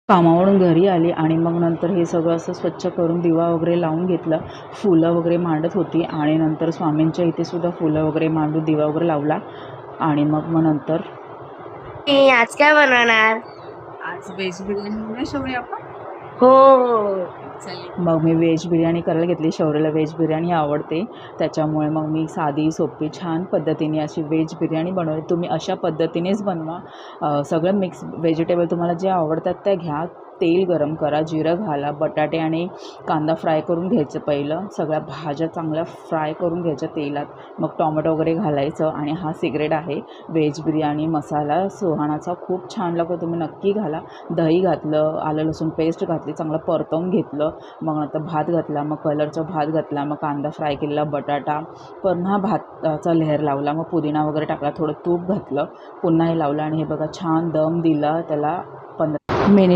कामावरून घरी आली आणि मग नंतर हे सगळं असं स्वच्छ करून दिवा वगैरे लावून घेतलं. फुलं वगैरे मांडत होती आणि नंतर स्वामींच्या इथे सुद्धा फुलं वगैरे मांडून दिवा वगैरे लावला आणि मग नंतर आज काय बनवणार? आज व्हेज बिर्याणी बनवूया शौर्य आपण. हो. चल मग मी व्हेज बिर्याणी करायला घेतली. शौर्यला व्हेज बिर्याणी आवडते, त्याच्यामुळे मग मी साधी सोपी छान पद्धतीने अशी व्हेज बिर्याणी बनवली. तुम्ही अशा पद्धतीनेच बनवा. सगळं मिक्स व्हेजिटेबल तुम्हाला जे आवडतात त्या घ्या. तेल गरम करा, जिरं घाला, बटाटे आणि कांदा फ्राय करून घ्यायचं. पहिलं सगळ्या भाज्या चांगल्या फ्राय करून घ्यायच्या तेलात. मग टोमॅटो वगैरे घालायचं आणि हा सिक्रेट आहे व्हेज बिर्याणी मसाला सुहानाचा, खूप छान लागतो, तुम्ही नक्की घाला. दही घातलं, आलं लसूण पेस्ट घातली, चांगलं परतवून घेतलं. मग नंतर भात घातला, मग कलरचा भात घातला, मग कांदा फ्राय केलेला, बटाटा, पुन्हा भाताचा लेअर लावला, मग पुदिना वगैरे टाकला, थोडं तूप घातलं, पुन्हा हे लावलं आणि हे बघा छान दम दिला त्याला 15 मिनिट.